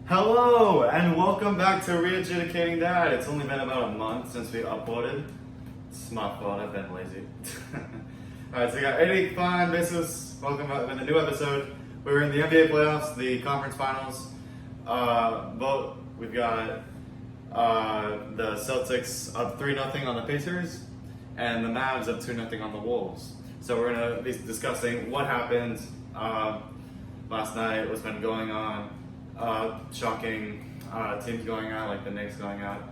Hello and welcome back to Re-Adjudicating Dad. It's only been about a month since we uploaded. It's my fault, I've been lazy. Alright, so we got Eric Fine, Besos. Welcome back with a new episode. We're in the NBA playoffs, the conference finals. We've got the Celtics up 3-0 on the Pacers and the Mavs up 2-0 on the Wolves. So we're going to be discussing what happened last night, what's been going on. Shocking teams going out, like the Knicks going out.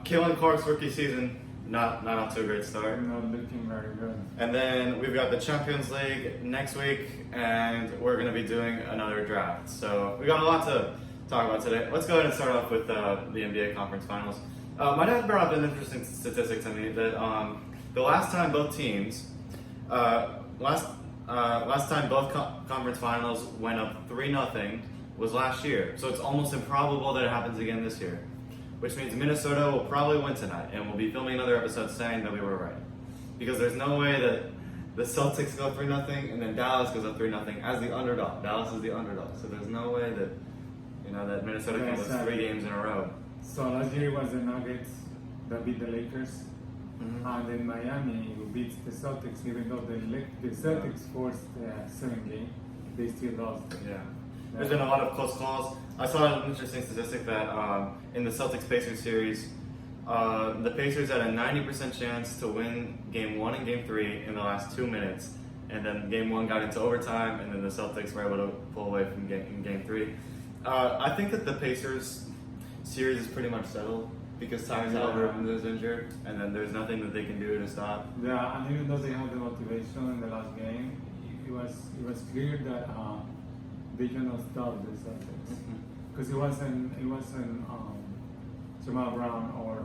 Caitlin Clark's rookie season, not off to a great start. Not looking very good. And then we've got the Champions League next week, and we're going to be doing another draft. So we got a lot to talk about today. Let's go ahead and start off with the NBA Conference Finals. My dad brought up an interesting statistic to me that the last time both teams, last time both conference finals went up 3-0 was last year. So it's almost improbable that it happens again this year, which means Minnesota will probably win tonight, and we'll be filming another episode saying that we were right. Because there's no way that the Celtics go 3-0 and then Dallas goes up 3-0 as the underdog. Dallas is the underdog, so there's no way that that Minnesota can lose 3 games in a row. So last year was the Nuggets that beat the Lakers, and then Miami who beats the Celtics. Even though the Celtics forced 7 games, they still lost. Yeah. There's been a lot of close calls. I saw an interesting statistic that in the Celtics-Pacers series, the Pacers had a 90% chance to win Game 1 and Game 3 in the last 2 minutes, and then Game 1 got into overtime, and then the Celtics were able to pull away from Game 3. I think that the Pacers series is pretty much settled because Tyrese Haliburton is injured, and then there's nothing that they can do to stop. Yeah, and even though they had the motivation in the last game, it was clear that they cannot stop the Celtics because it wasn't Jamal Brown or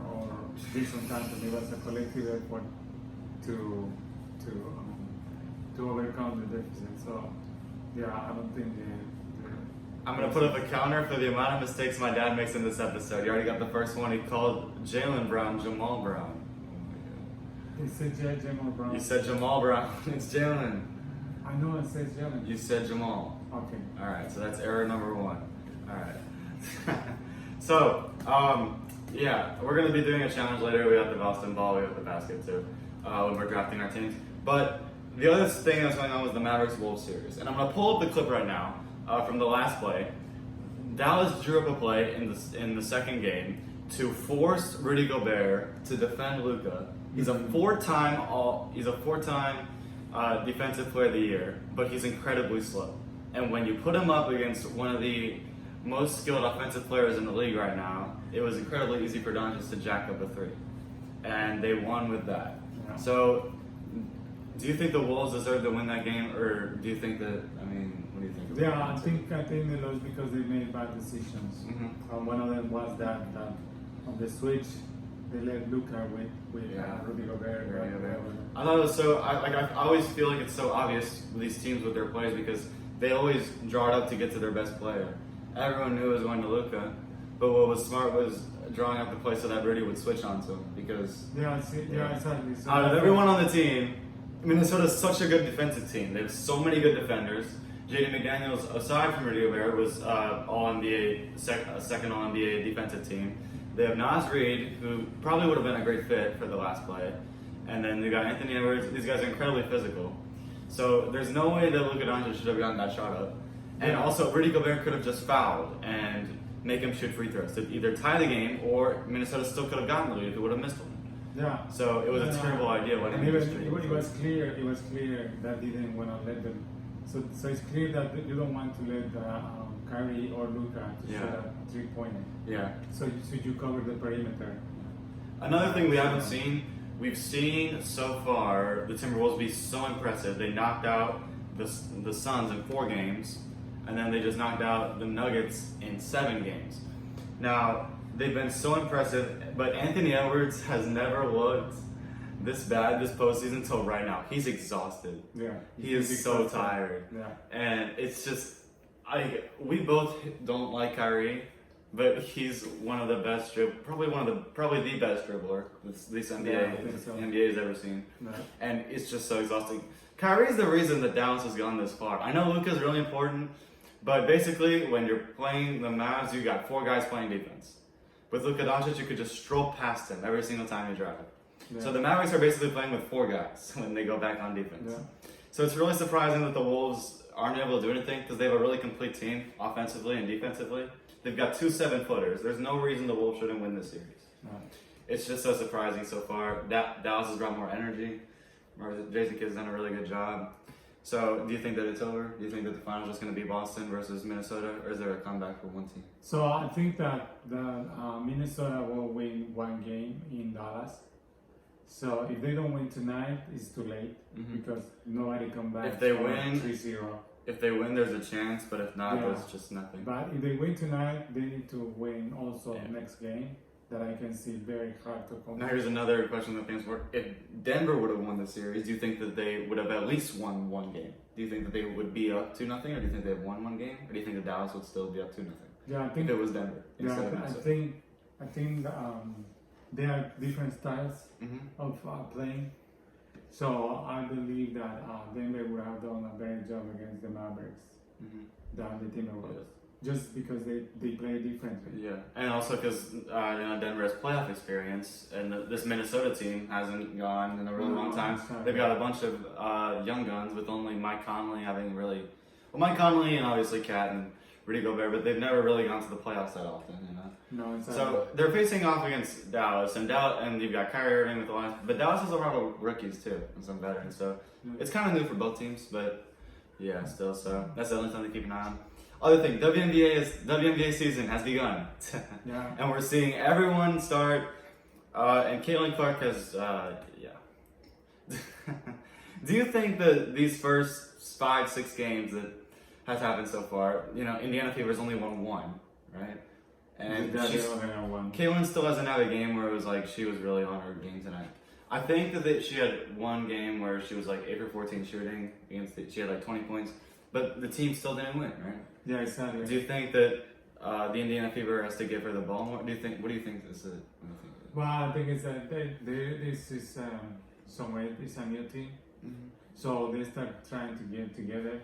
Jason Tatum. It was a collective effort to overcome the deficit. So yeah, I don't think I'm going to put up a counter for the amount of mistakes my dad makes in this episode. You already got the first one. He called Jaylen Brown Jamal Brown. He said Jamal Brown. You said Jamal Brown. It's Jaylen. I know it says Jaylen. You said Jamal. Okay. Alright, so that's error number 1. Alright. So, yeah, we're going to be doing a challenge later. We have the Boston ball, we have the basket too, when we're drafting our teams. But the other thing that's going on was the Mavericks-Wolves series. And I'm going to pull up the clip right now from the last play. Dallas drew up a play in the second game to force Rudy Gobert to defend Luka. He's a four-time defensive player of the year, but he's incredibly slow. And when you put him up against one of the most skilled offensive players in the league right now, it was incredibly easy for Doncic to jack up a 3. And they won with that. Yeah. So, do you think the Wolves deserve to win that game, or do you think that, what do you think? Yeah, I think they lost because they made bad decisions. One of them was that on the switch, they let Luka with Rudy Gobert. I thought it was so. I always feel like it's so obvious with these teams with their plays because they always draw it up to get to their best player. Everyone knew it was going to Luka, but what was smart was drawing up the play so that Rudy would switch onto him because exactly. So out of everyone on the team, Minnesota's such a good defensive team. They have so many good defenders. Jaden McDaniels, aside from Rudy Gobert, was All-NBA, second All-NBA defensive team. They have Naz Reid, who probably would have been a great fit for the last play. And then they got Anthony Edwards. These guys are incredibly physical. So there's no way that Luka Doncic should have gotten that shot up. And also, Rudy Gobert could have just fouled and make him shoot free throws to either tie the game or Minnesota still could have gotten the lead if it would have missed one. Yeah. So it was a terrible idea. It was clear that they didn't want to let them. So it's clear that you don't want to let Kyrie or Luka shoot a 3-pointer. Yeah. So you cover the perimeter. Another thing we haven't seen, we've seen so far the Timberwolves be so impressive. They knocked out the Suns in 4 games, and then they just knocked out the Nuggets in 7 games. Now, they've been so impressive, but Anthony Edwards has never looked this bad this postseason until right now. He's exhausted. Yeah. He is so tired. Yeah. And it's just, we both don't like Kyrie, but he's one of the best probably the best dribbler this NBA has ever seen. Yeah. And it's just so exhausting. Kyrie's the reason that Dallas has gone this far. I know Luka's really important, But basically, when you're playing the Mavs, you got 4 guys playing defense. With Luka Doncic, you could just stroll past him every single time you drive. Yeah. So the Mavericks are basically playing with 4 guys when they go back on defense. Yeah. So it's really surprising that the Wolves aren't able to do anything because they have a really complete team offensively and defensively. They've got 2 7-footers. There's no reason the Wolves shouldn't win this series. No. It's just so surprising so far. Dallas has brought more energy. Jason Kidd's done a really good job. So, do you think that it's over? Do you think that the finals is going to be Boston versus Minnesota, or is there a comeback for one team? So I think that Minnesota will win 1 game in Dallas. So if they don't win tonight, it's too late because nobody come back. If they from win- 3-0. If they win, there's a chance, but if not, Yeah. there's just nothing. But if they win tonight, they need to win also Yeah. next game. That I can see very hard to come Now, back. here's another question that fans were: if Denver would have won the series, do you think that they would have at least won 1 game? Do you think that they would be up 2-0, or do you think they have won 1 game, or do you think that Dallas would still be up 2-0 Yeah, I if think. it was Denver Yeah, instead of I Minnesota? think they are different styles of playing. So I believe that Denver would have done a better job against the Mavericks than the Timberwolves, just because they play differently. Yeah, and also because Denver has playoff experience, and this Minnesota team hasn't gone in a really No, long time. exactly. They've got a bunch of young guns, with only Mike Conley having really, Mike Conley and obviously Cat and Rudy Gobert, but they've never really gone to the playoffs that often, No, it's So they're facing off against Dallas, and you've got Kyrie Irving with the last, but Dallas has a lot of rookies too, and some veterans. So it's kind of new for both teams, but yeah, still. So that's the only thing to keep an eye on. Other thing, WNBA season has begun, yeah. and we're seeing everyone start. And Caitlin Clark has, Do you think that these first 5-6 games that has happened so far, Indiana Fever's only won 1, right? And Caitlin still hasn't had a game where it was like she was really on her game tonight. I think that she had 1 game where she was like 8 for 14 shooting she had like 20 points, but the team still didn't win, right? Yeah, exactly. Do you think that the Indiana Fever has to give her the ball more? What do you think this is? Well, I think it's that this is some way it's a new team, so they start trying to get together.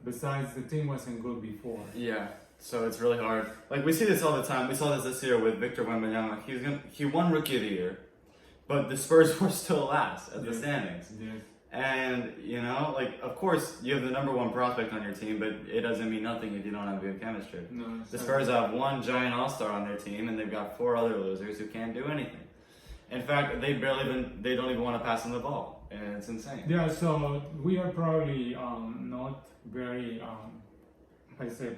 Besides, the team wasn't good before. Yeah, so it's really hard. Like, we see this all the time. We saw this year with Victor Wembanyama. He won Rookie of the Year, but the Spurs were still last at the standings. Yes. And, of course, you have the number 1 prospect on your team, but it doesn't mean nothing if you don't have good chemistry. No, The Spurs have 1 giant all-star on their team, and they've got 4 other losers who can't do anything. In fact, they don't even want to pass them the ball, and it's insane. Yeah, so we are probably not very,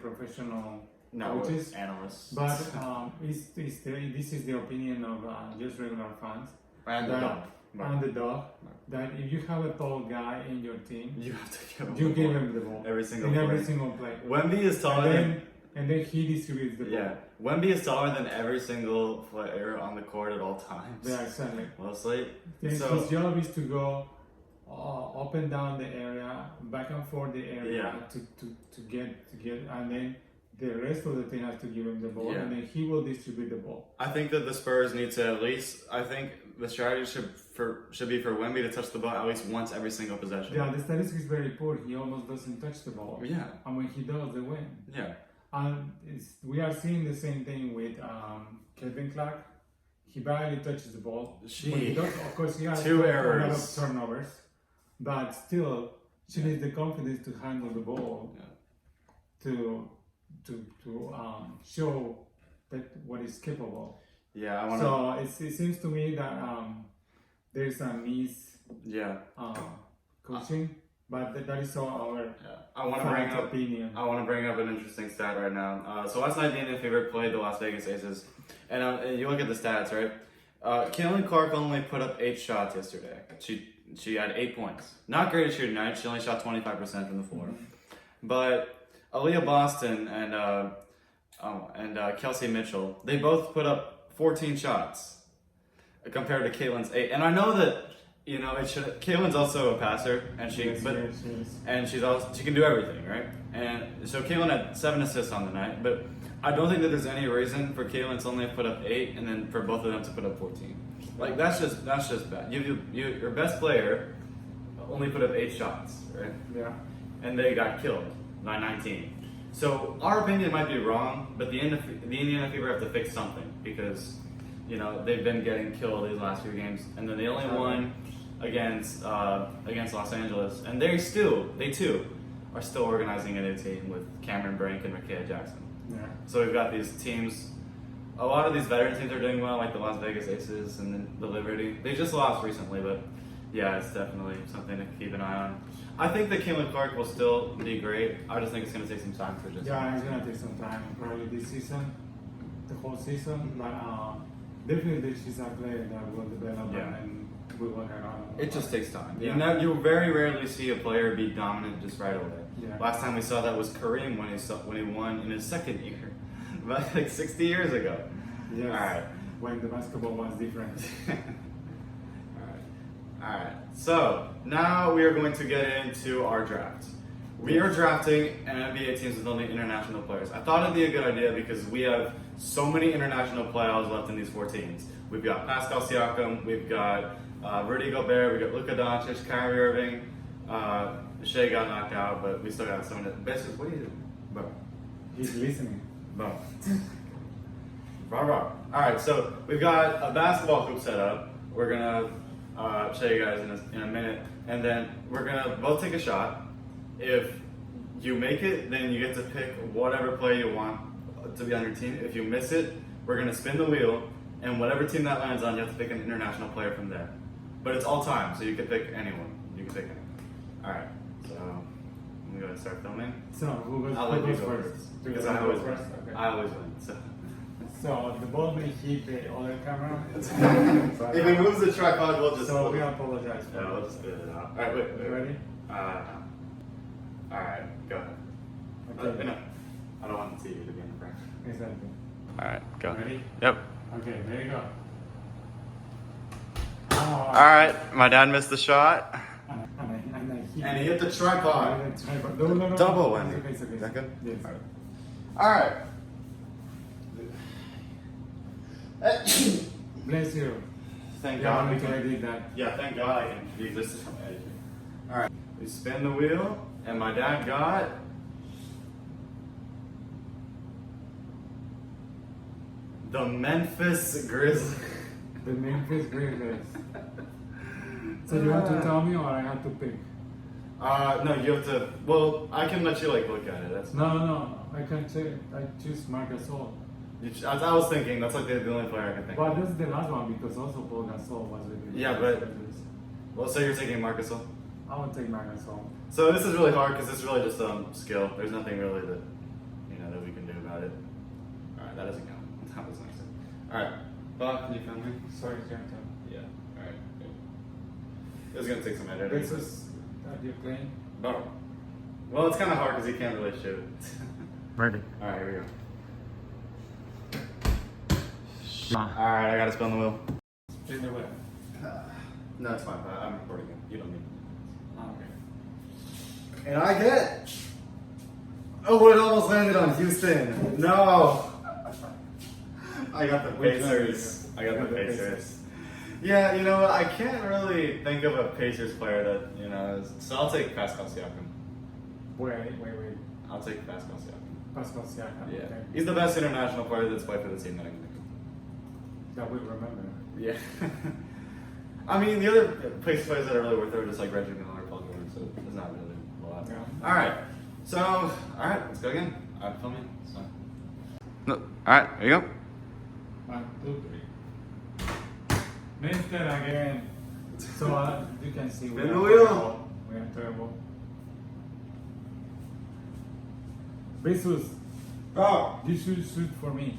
professional coaches, analysts. but this is the opinion of just regular fans. And the dog. Underdog, that if you have a tall guy in your team, You have to give him you the give ball. him the ball Every single in every play. single play. Wemby is taller And then he distributes the ball. Yeah, Wemby is taller than every single player on the court at all times. Yeah, exactly. Mostly. Then So- his job is to go up and down the area, back and forth the area Yeah. to get, and then the rest of the team has to give him the ball, Yeah. and then he will distribute the ball. I think that the Spurs need to at least. I think the strategy should be for Wemby to touch the ball at least once every single possession. Yeah, the statistics is very poor. He almost doesn't touch the ball, Yeah. and when he does, they win. Yeah. And we are seeing the same thing with Kevin Clark. He barely touches the ball. When he does, of course, he has 2 a lot errors. of turnovers, but still, she needs the confidence to handle the ball, to show that what is capable. Yeah, I want to. So it seems to me that there's a miss Yeah. coaching, but that is all our I want to bring fans' up. opinion. I want to bring up an interesting stat right now. So last night, the Indiana Fever played the Las Vegas Aces, and you look at the stats, right? Caitlin Clark only put up 8 shots yesterday. She had 8 points. Not great at shooting night. She only shot 25% from the floor. But Aaliyah Boston and Kelsey Mitchell, they both put up 14 shots compared to Caitlin's 8. And I know that Caitlin's also a passer, and Yes. and she can do everything, right? And so Caitlin had 7 assists on the night, but I don't think that there's any reason for Caitlin to only put up 8 and then for both of them to put up 14. Like that's just bad. Your best player only put up 8 shots, right? Yeah. And they got killed by 19. So our opinion might be wrong, but the Indiana Fever have to fix something because, you know, they've been getting killed these last few games, and then they only won against Los Angeles, and they too are still organizing a new team with Cameron Brink and Micaiah Jackson. Yeah. So we've got these teams. A lot of these veteran teams are doing well, like the Las Vegas Aces and then the Liberty. They just lost recently, but yeah, it's definitely something to keep an eye on. I think that Caitlin Clark will still be great. I just think it's going to take some time for just. Yeah, it's gonna take some time, probably this season, the whole season. But definitely she's a player that will develop Yeah. and will work around. It just takes time. Yeah. You very rarely see a player be dominant just right away. Yeah. Last time we saw that was Kareem when he won in his second year, about like 60 years ago. Yes. All right. When the basketball was different. Alright, so now we are going to get into our draft. We are drafting NBA teams with only international players. I thought it'd be a good idea because we have so many international players left in these 4 teams. We've got Pascal Siakam, we've got Rudy Gobert, we've got Luka Doncic, Kyrie Irving. Shea got knocked out, but we still got some of the best. What are you doing? Bro. He's listening. Bro. Alright, so we've got a basketball hoop set up. We're gonna show you guys in a minute, and then we're gonna both take a shot. If you make it, then you get to pick whatever player you want to be on your team. If you miss it, we're gonna spin the wheel, and whatever team that lands on, you have to pick an international player from there. But it's all time, so you can pick anyone. You can pick anyone. All right, so I'm gonna start filming. So who goes, I'll let you goes go first? first Do you because want I to go always win. first? Okay. I always win. So. So the ball may hit the other camera. If it moves the tripod, we'll just. So we apologize for Yeah, we'll just spit it out. All right, wait. You ready? All right, go ahead. Okay. No, I don't want the TV to be in the frame. Exactly. All right, go. Ready? Yep. Okay, there you go. All right, my dad missed the shot. And he hit the tripod. No. Double It's whammy. okay, it's okay. Is that good? Yes. All right. Bless you. Thank Yeah, God. we already did that. Yeah, thank God I can use this as my editing. All right, we spin the wheel, and my dad got. The Memphis Grizzlies. The Memphis Grizzlies. So you want to tell me or I have to pick? No, you have to. Well, I can let you like look at it. That's. No. I can say I choose Marc Gasol. I was thinking that's like the only player I can think. But this is the last one because also Paul Gasol was with the Yeah, but- Grizzlies. Well, so you're taking Marc Gasol. I would take Marc Gasol. So this is really hard because it's really just skill. There's nothing really that that we can do about it. All right, that doesn't count. That was nice. All right, Bob, can you film me? Sorry, Jonathan. Yeah. All right. Good. It's gonna take some editing. This is that you're playing? No. Well, it's kind of hard because you can't really shoot. Ready. All right, here we go. All right, I gotta spin the wheel. Spin the wheel. No, it's fine. I'm recording it. You don't need. Okay. And I get. Oh, it almost landed on Houston. No. I got the Which one Pacers. did I you got get? the The Pacers. Pacers. Yeah, you know what? I can't really think of a Pacers player that is. So I'll take Pascal Siakam. Wait. I'll take Pascal Siakam. Pascal Siakam. Yeah, Okay. he's the best international player that's played for the team that I can think That we remember. of. Yeah. I mean, the other Pacers players that are really worth it are just like Reggie Miller, Paul George, so it's not really a lot. Yeah. All right. So, all right, let's go again. I'm filming. So. No. All right, there you go. 1, 2, 3. Missed it again. So you can see we Spin are the wheel. terrible. We are terrible. Jesus, Oh. you should shoot for me.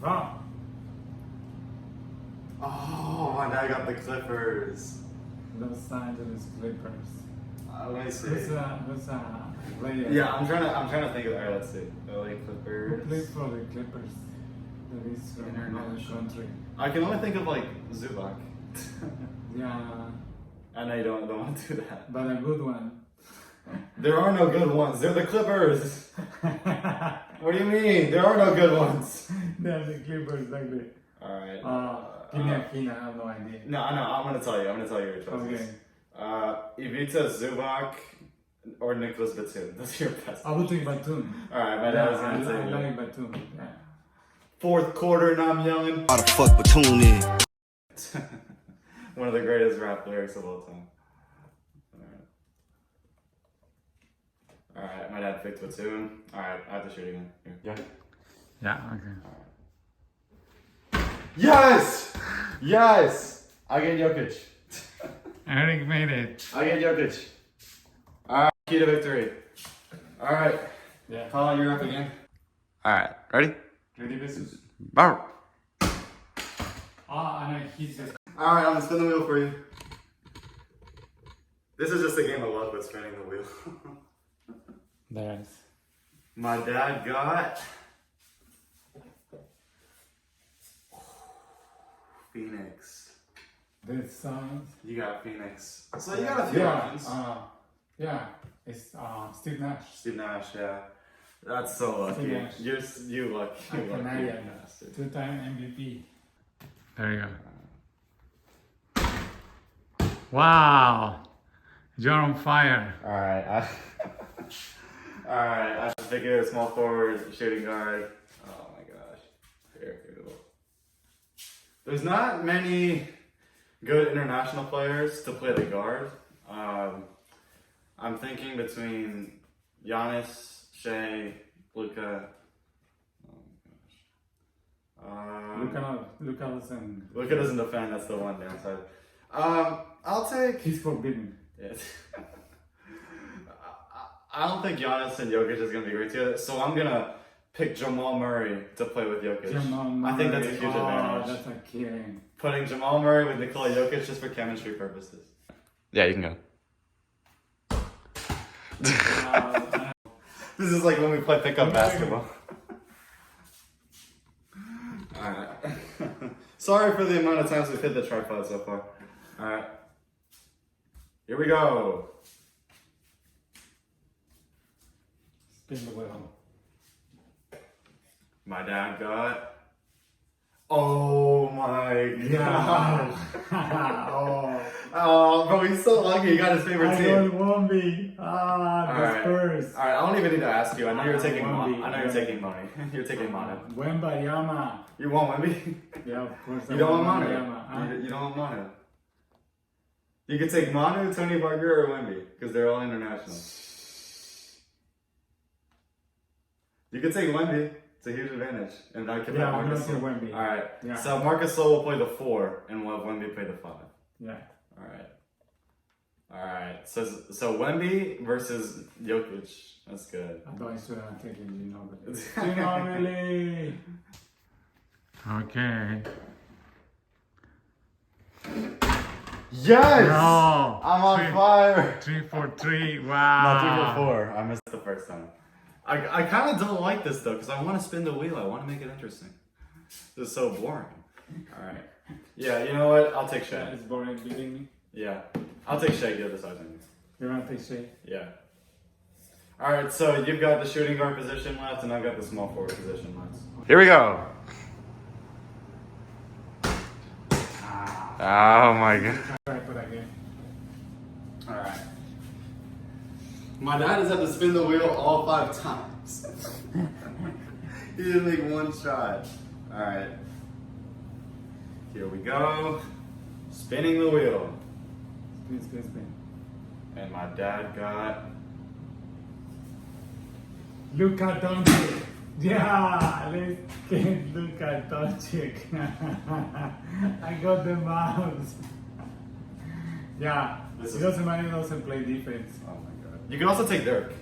Ah, Oh, my dad got the Clippers. Los Angeles Clippers. Let me see. Who's a player? Yeah, I'm trying to think of. All right, let's see. LA Who Clippers. plays for the Clippers? That is from another country. I can only think of like Zubac. Yeah, I know you don't want to do that. but a good one. There are no good ones. They're the Clippers. What do you mean? There are no good ones. They're the Clippers, like the. All right. Give me a hint, I have no idea. No, I'm gonna tell you. I'm gonna tell you your choices. Okay. Ivica Zubac or Nicholas Batum. Those are your best. I would take Batum. Alright, my dad was I gonna say like Batum. Yeah. fourth quarter and I'm yelling. Why the fuck Batum in? One of the greatest rap lyrics of all time. Alright, my dad picked Batum. Alright, I have to shoot again. Here. Yeah. Yeah, okay. Yes! Yes! I get Jokic. Eric made it. I get Jokic. Alright, key to victory. Alright. Yeah. Colin, you're up again. Alright, ready? Ready, business? Bow. And I hit this. Alright, I'm gonna spin the wheel for you. This is just a game of luck with spinning the wheel. There's. My dad got Phoenix. This sounds. You got Phoenix. So you got a few options. Yeah, it's Steve Nash. Steve Nash, yeah. That's so lucky. Steve Nash. You lucky. I'm You lucky Canadian. bastard. 2-time MVP. There you go. Wow, you're on fire. Alright, Alright, I should figure a small forward, shooting guard. Oh my gosh. Here we go. There's not many good international players to play the guard. I'm thinking between Giannis, Shea, Luka. Luka doesn't. Luka doesn't defend, that's the one downside. I'll take. He's forbidden. Yes. I don't think Giannis and Jokic is going to be great together, so I'm going to pick Jamal Murray to play with Jokic. I think that's a huge advantage. That's a killing. Putting Jamal Murray with Nikola Jokic just for chemistry purposes. Yeah, you can go. This is like when we play pickup basketball. Alright. Sorry for the amount of times we've hit the tripod so far. Alright. Here we go. Spin the wheel. My dad got. Oh my god. Oh, bro, he's so lucky. He got his favorite team. I got Wemby. The Alright. Spurs. Alright, I don't even need to ask you. I know you're taking Wemby. I know you're taking money. You're taking Manu. Wembayama. You want Wemby? Yeah, of course. You don't want Wembayama. Manu. You don't want Manu. You could take Manu, Tony Parker, or Wemby, because they're all international. You could take Wemby. It's a huge advantage. And I can Yeah, have I'm Marcus gonna Sol. take Wemby. Alright. Yeah. So Marcus Sol will play the 4, and we'll have Wemby play the 5. Yeah. Alright. Alright. So Wemby versus Jokic. That's good. I thought I should have taken Ginobili. Ginobili! Okay. Yes! No! I'm on fire! 3 for 3. No, Wow. 3 for 4. I missed the first time. I kind of don't like this though, because I want to spin the wheel. I want to make it interesting. This is so boring. Alright. Yeah, you know what? I'll take Shea. That is boring beating me. Yeah. I'll take Shea the other side. You want to take Shea? Yeah. Alright, so you've got the shooting guard position left, and I've got the small forward position left. Here we go. Oh my god. Try for that game. Alright. My dad has had to spin the wheel all 5 times. He didn't make one shot. Alright. Here we go. Spinning the wheel. Spin. And my dad got. Luka Doncic. Yeah, let's get Luka Doncic. I got the mouse. Yeah, it doesn't matter, he doesn't play defense. Oh my god. You can also take Dirk.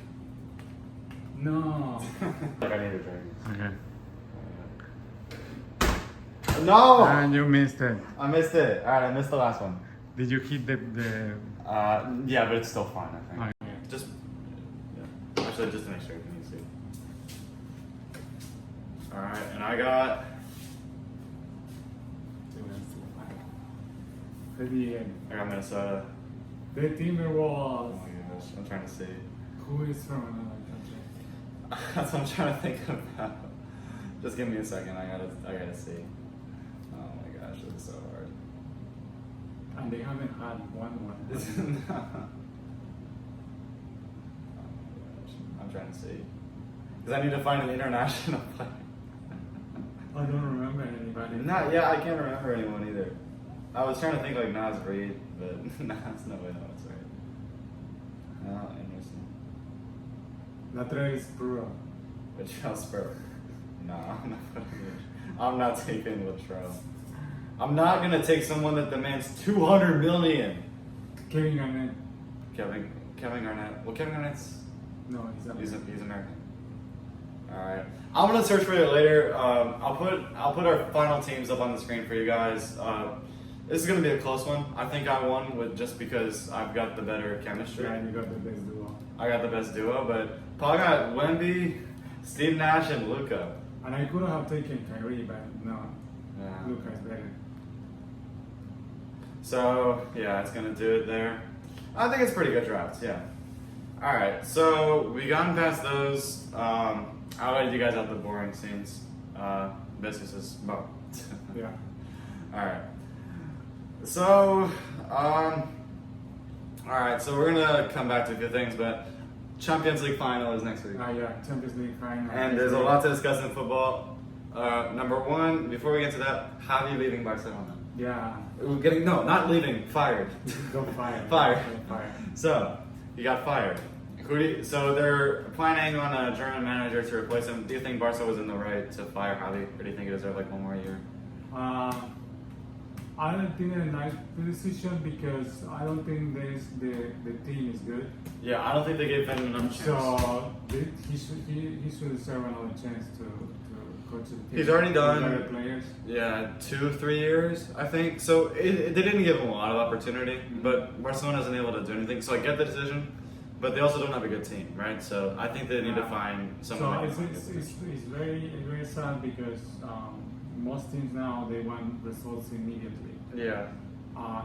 No. Like I need a drink. Okay. No! And you missed it. I missed it. Alright, I missed the last one. Did you hit the Yeah, but it's still fine, I think. Okay. Just. Yeah. Actually, just to make sure you can see. Alright, and I got. I got Minnesota. The Oh Timberwolves. my gosh, I'm trying to see. Who is from another country? That's what I'm trying to think about. Just give me a second. I gotta see. Oh my gosh, this is so hard. And they haven't had one. I'm trying to see. Because I need to find an international player. I don't remember anybody. Yeah, I can't remember anyone either. I was trying to think like Nas Reed, but Nas, no way, that's right. Oh, interesting. Latrell Sprewell. Latrell Sprewell. No, I'm not taking Latrell. I'm not gonna take someone that demands $200 million. Kevin Garnett. Kevin Garnett. Well, Kevin Garnett's he's American. All right, I'm gonna search for it later. I'll put our final teams up on the screen for you guys. This is gonna be a close one. I think I won with just because I've got the better chemistry. Yeah, you got the best duo. I got the best duo, but Paul got Wemby, Steve Nash, and Luka. And I could have taken Kyrie, but no, Yeah. Luka's better. So yeah, it's gonna do it there. I think it's pretty good drafts. Yeah. All right, so we gotten past those. I'll let you guys out the boring scenes. Business is well. Yeah. All right. So, all right. So we're gonna come back to a few things, but Champions League final is next week, Yeah, Champions League final. and there's a lot to discuss in football. Number one, before we get to that, Javi leaving Barcelona. Yeah. Not leaving, fired. Got fired. Fired. Got fired. So he got fired. So they're planning on a German manager to replace him. Do you think Barca was in the right to fire Javi, or do you think he deserved like one more year? I don't think it's a nice decision because I don't think the team is good. Yeah, I don't think they gave him enough chance. So he should deserve another chance to coach the team. He's already done. With other players. Yeah, 2-3 years, I think. So they didn't give him a lot of opportunity, but Barcelona isn't able to do anything. So I get the decision, but they also don't have a good team, right? So I think they need to find someone. So it's very sad because most teams now they want results immediately. Yeah.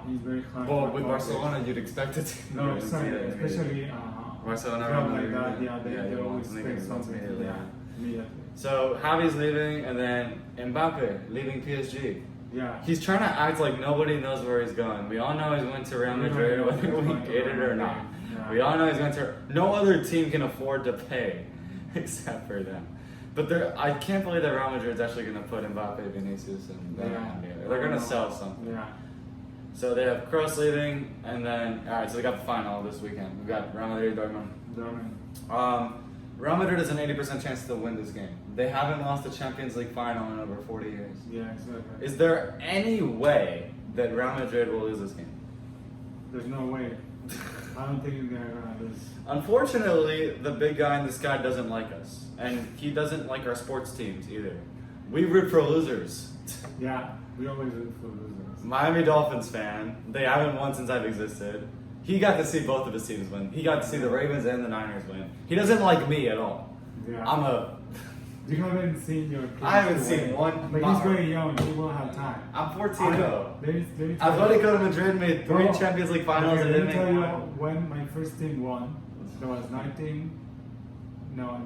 He's very hard. Well, to with accomplish. Barcelona, you'd expect it to. No, you'd sorry, see that especially Barcelona, club Real like Madrid, that. Yeah, they you always want expect something. immediately, Yeah, immediately. So Javi's leaving, and then Mbappe leaving PSG. Yeah. He's trying to act like nobody knows where he's going. We all know he's going to Real Madrid, whether we get it or not. Yeah. We all know he's going to. No other team can afford to pay, except for them. But I can't believe that Real Madrid's actually going to put Mbappe, Vinicius, and Bellingham together. They're going to sell something. Yeah. So they have Kroos leaving, and then so they got the final this weekend. We got Real Madrid, Dortmund. Real Madrid has an 80% chance to win this game. They haven't lost a Champions League final in over 40 years. Yeah, exactly. Is there any way that Real Madrid will lose this game? There's no way. I don't think they're gonna lose. Unfortunately, the big guy in the sky doesn't like us, and he doesn't like our sports teams either. We root for losers. Yeah, we always root for losers. Miami Dolphins fan. They haven't won since I've existed. He got to see both of his teams win. He got to see the Ravens and the Niners win. He doesn't like me at all. Yeah. You haven't seen your kids I haven't win. seen one. But he's very young. He will have time. I'm 14 though. Let Atletico de Madrid made 3 Champions League finals and let didn't me make tell you one. when my first team won. There was 1980. No, I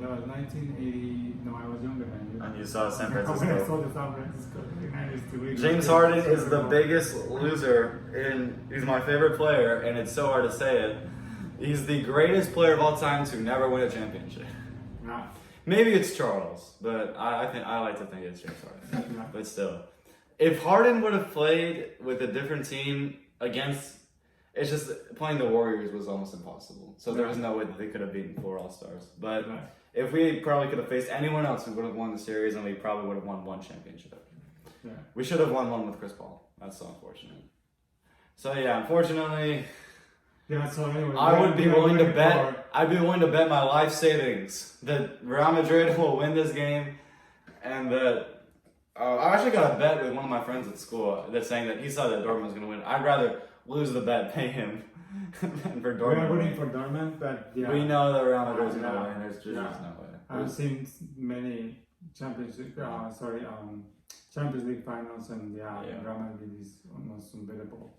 was younger than you. And you saw San When I Francisco. saw the San Francisco 49ers to win. James Harden is the biggest loser, and he's my favorite player, and it's so hard to say it. He's the greatest player of all time to never win a championship. Yeah. Maybe it's Charles, but I like to think it's James Harden. Yeah. But still, if Harden would have played with a different team against, it's just playing the Warriors was almost impossible. So there was no way that they could have beaten 4 All-Stars. But if we probably could have faced anyone else, we would have won the series, and we probably would have won 1 championship. Yeah. We should have won 1 with Chris Paul. That's so unfortunate. So yeah, unfortunately, Yeah. So anyway, I would be willing to bet. I'd be willing to bet my life savings that Real Madrid will win this game, and that I actually got a bet with one of my friends at school that's saying that he saw that Dortmund was going to win. I'd rather lose the bet, pay him, than for We Dortmund. are rooting for Dortmund, but yeah. We know that Real Madrid is going to Yeah. win. There's just no way. I've seen many Champions League finals, and Real Madrid is almost unbeatable.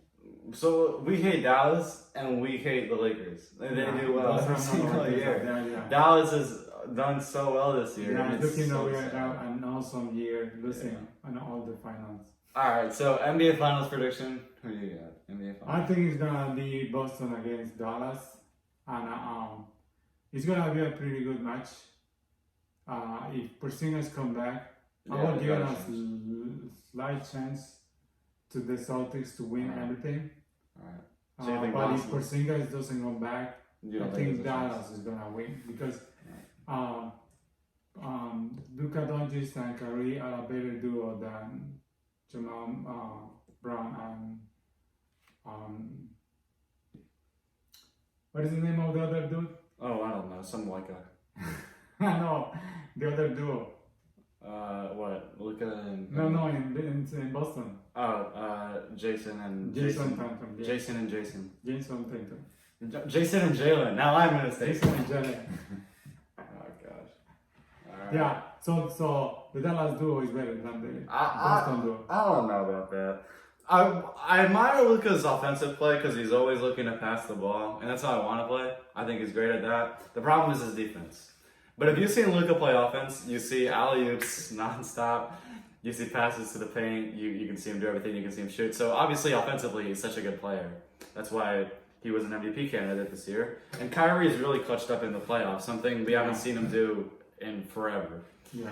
So we hate Dallas and we hate the Lakers. And they do well every single year. Dallas has done so well this year. Yeah, and it's looking so over sad. an awesome year, losing on all the finals. All right, so NBA Finals prediction. Who do you got? NBA Finals. I think it's gonna be Boston against Dallas, and it's gonna be a pretty good match. If Porzingis come back, I will give us slight chance to the Celtics to win everything. All right. So you think But if Boston? Porzingis doesn't come back, You I don't think there's a chance? Dallas is gonna win because Luka Doncic and Kyrie are a better duo than Jamal Brown and what is the name of the other dude? Oh, I don't know. Something like a. No, the other duo. What? Luka and. No, in Boston. Oh, Jason and Jason Tatum. Yeah. Jason and Jason. Jason Tatum. Jason and Jalen. Now I'm gonna say. Jason and Jalen. Oh gosh. All right. Yeah. So the Dallas duo is better than the Boston duo. I don't know about that. I admire Luka's offensive play because he's always looking to pass the ball, and that's how I want to play. I think he's great at that. The problem is his defense. But if you've seen Luka play offense, you see alley-oops nonstop. You see passes to the paint. You can see him do everything. You can see him shoot. So obviously, offensively, he's such a good player. That's why he was an MVP candidate this year. And Kyrie is really clutched up in the playoffs, something we haven't seen him do in forever. Yeah.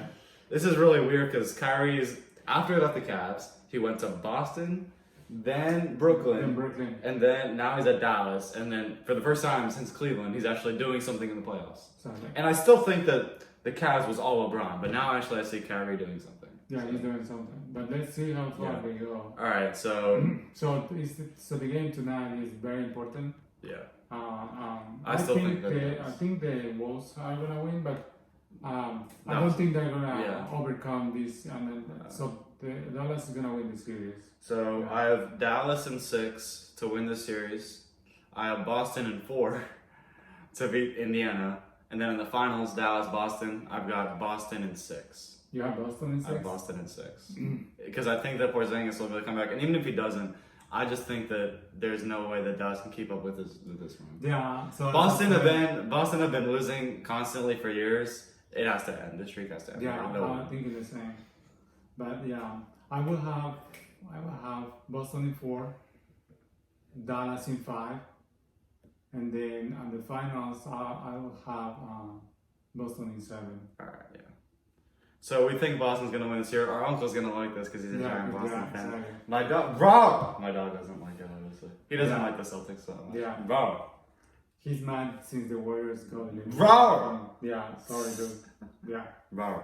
This is really weird because Kyrie's, after he left the Cavs, he went to Boston, then Brooklyn, and then now he's at Dallas. And then for the first time since Cleveland, he's actually doing something in the playoffs. Something. And I still think that the Cavs was all LeBron, but now actually I see Kyrie doing something. Yeah, he's doing something. But let's see how far they go. All right, so So the game tonight is very important. yeah, I still think that I think the Wolves are gonna win, but I No. don't think they're gonna Yeah. overcome this. And then, so the Dallas is gonna win the series. so I have Dallas in 6 to win the series. I have Boston in 4 to beat Indiana, and then in the finals, Dallas Boston. I've got Boston in 6. You have Boston in I have 6. Boston in 6 because I think that Porzingis will really come back, and even if he doesn't, I just think that there's no way that Dallas can keep up with this run. Yeah. So Boston have been losing constantly for years. It has to end. The streak has to end. Yeah, No. I'm thinking the same. But yeah, I will have Boston in 4, Dallas in 5, and then on the finals I will have Boston in 7. All right, yeah. So we think Boston's gonna win this year. Our uncle's gonna like this because he's a giant Boston fan. Exactly. My dog, Rob. My dog doesn't like it. Obviously, he doesn't Yeah. like the Celtics so much. Yeah. Rob. He's mad since the Warriors got eliminated. Bro! Yeah, sorry, dude. Yeah. Rob.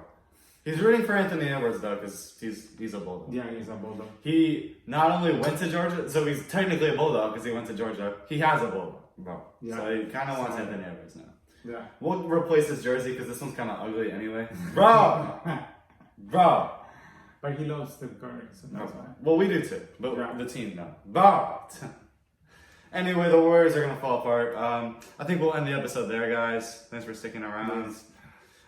He's rooting for Anthony Edwards though because he's a Bulldog. Yeah, he's a Bulldog. He not only went to Georgia, so he's technically a Bulldog because he went to Georgia. He has a Bulldog, bro. Yeah. So he kind of wants So- Anthony Edwards now. Yeah. We'll replace his jersey because this one's kind of ugly anyway. Bro! Bro! But he loves Steph Curry, so that's why. Well, we do too, but Yeah. the team no. But anyway, the Warriors are gonna fall apart. I think we'll end the episode there, guys. Thanks for sticking around. Nice.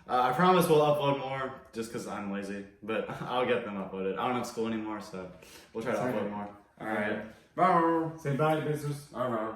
I promise we'll upload more, just because I'm lazy, but I'll get them uploaded. I don't have school anymore, so we'll try to Okay. upload more. All right. Okay. Bye. Say bye, Jesus. Bye.